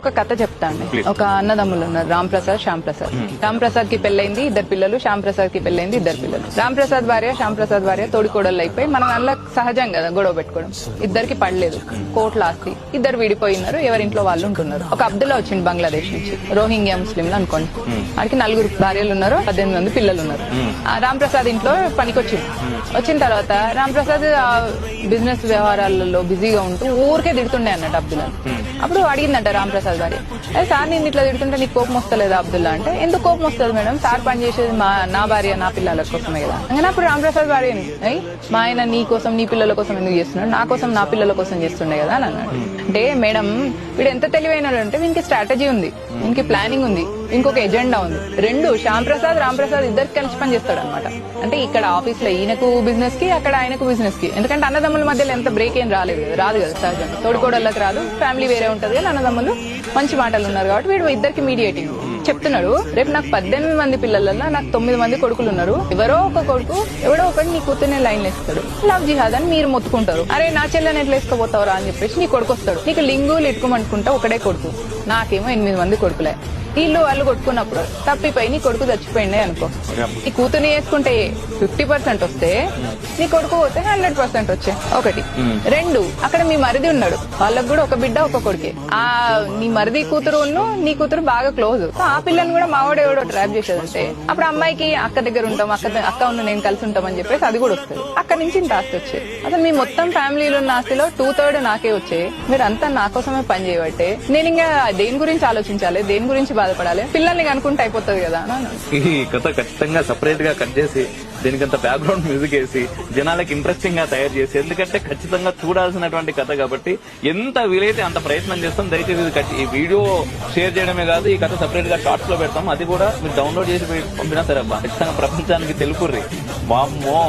ఒక కథ చెప్తాండి. ఒక అన్నదమ్ములు ఉన్నారు, రామ్ ప్రసాద్, శ్యామ్ ప్రసాద్. రామ్ ప్రసాద్ కి పెళ్ళైంది, 2 పిల్లలు. శ్యామ్ ప్రసాద్ కి పెళ్ళైంది, 2 పిల్లలు. రామ్ ప్రసాద్ భార్య, శ్యామ్ ప్రసాద్ భార్య తోడికోడళ్ళు అయిపోయి మన దానిలో సహజం కదా గొడవ పెట్టుకోవడం. ఇద్దరికి పడలేదు, కోట్ల ఆస్తి, ఇద్దరు విడిపోయినారు, ఎవరింట్లో వాళ్ళు ఉంటున్నారు. ఒక అబ్దుల్లా వచ్చింది బంగ్లాదేశ్ నుంచి, రోహింగ్యా ముస్లింలు అనుకోండి. వాడికి 4 భార్యలు ఉన్నారు, 18 మంది పిల్లలు ఉన్నారు. రామ్ ప్రసాద్ ఇంట్లో పనికొచ్చింది. వచ్చిన తర్వాత రామ్ ప్రసాద్ బిజినెస్ వ్యవహారాలలో బిజీగా ఉంటూ ఊరికే తిడుతుండే అన్నట్టు అబ్దుల్లా. అప్పుడు అడిగిందంట రామ్ ప్రసాద్ భార్య, సార్ నేను ఇట్లా తిడుతుంటే నీకు కోపం వస్తలేదా అబ్దుల్లా అంటే, ఎందుకు కోపం వస్తుంది మేడం, సార్ పని చేసేది నా భార్య నా పిల్లల కోసమే కదా. അങ്ങനെ అప్పుడు రామ్ ప్రసాద్ భార్యని, మా ఆయన నీ కోసం నీ పిల్లల కోసం ఎందుకు చేస్తున్నాడు, నా కోసం నా పిల్లల కోసం చేస్తుండే కదా అని అన్నాడు. అంటే మేడం వీడు ఎంత తెలివైన అంటే వీనికి స్ట్రాటజీ ఉంది, వీనికి ప్లానింగ్ ఉంది, ఇంకొక ఎజెండా ఉంది. 2 శ్యామ్ ప్రసాద్ రామ్ ప్రసాద్ ఇద్దరికి కలిసి పని చేస్తాడు అనమాట. అంటే ఇక్కడ ఆఫీస్ లో ఈయనకు బిజినెస్ కి, అక్కడ ఆయనకు బిజినెస్ కి. ఎందుకంటే అన్నదమ్ముల మధ్యలో ఎంత బ్రేక్ ఏం రాదు కదా సహజంగా. తోడుకోడళ్ళకి రాదు, ఫ్యామిలీ వేరే ఉంటది కదా, అన్నదమ్ములు మంచి మాటలు ఉన్నారు కాబట్టి వీడు ఇద్దరికి మీడియేటింగ్ చెప్తున్నాడు. రేపు నాకు 18 మంది పిల్లలలో నాకు 9 మంది కొడుకులు ఉన్నారు, ఎవరో ఒక కొడుకు ఎవడో ఒకటి నీ కూతుర్ని లైన్ వేస్తాడు, లవ్ జిహాద్ అని మీరు మొత్తుకుంటారు. అరే నా చెల్లెని ఎట్లా వేసుకోపోతావురా అని చెప్పేసి నీ కొడుకు వస్తాడు. నీకు లింగులు ఇట్టుకోమనుకుంటా ఒకడే కొడుకు, నాకేమో 8 మంది కొడుకులే. వీళ్ళు వాళ్ళు కొట్టుకున్నప్పుడు తప్పిపోయి నీ కొడుకు చచ్చిపోయిండే అనుకో, నీ కూతుర్ని వేసుకుంటే 50% వస్తే నీ కొడుకు పోతే 100% వచ్చే. 1. 2 అక్కడ మీ మరిది ఉన్నాడు, వాళ్ళకు కూడా ఒక బిడ్డ ఒక కొడుకే. నీ మరిది కూతురు నీ కూతురు బాగా క్లోజ్, ఆ పిల్లని కూడా మావాడు ఎవడో ట్రాప్ చేసేదంటే అప్పుడు అమ్మాయికి అక్క దగ్గర ఉంటాం, అక్క ఉన్న నేను కలిసి ఉంటాం అని చెప్పేసి అది కూడా వస్తుంది. అక్కడి నుంచి ఇంత ఆస్తి వచ్చేది. అసలు మీ మొత్తం ఫ్యామిలీలో ఉన్న ఆస్తిలో 2/3 నాకే వచ్చాయి. మీరు అంతా నా కోసమే పని చేయబట్టే నేను ఇంకా దేని గురించి ఆలోచించాలి, దేని గురించి బాధపడాలి, పిల్లల్ని కనుకుంటే అయిపోతుంది కదా. ఈ కథ ఖచ్చితంగా సెపరేట్ గా కట్ చేసి దీనికంత బ్యాక్గ్రౌండ్ మ్యూజిక్ వేసి జనాలకి ఇంట్రెస్టింగ్ గా తయారు చేసి, ఎందుకంటే ఖచ్చితంగా చూడాల్సినటువంటి కథ కాబట్టి ఎంత వీలైతే అంత ప్రయత్నం చేస్తాం. దయచేసి ఈ వీడియో షేర్ చేయడమే కాదు, ఈ కథ సెపరేట్ గా షార్ట్స్ లో పెడతాం, అది కూడా మీరు డౌన్లోడ్ చేసి పంపినా సరే అబ్బా ఖచ్చితంగా ప్రపంచానికి తెలుపుర్రి. వామ్మో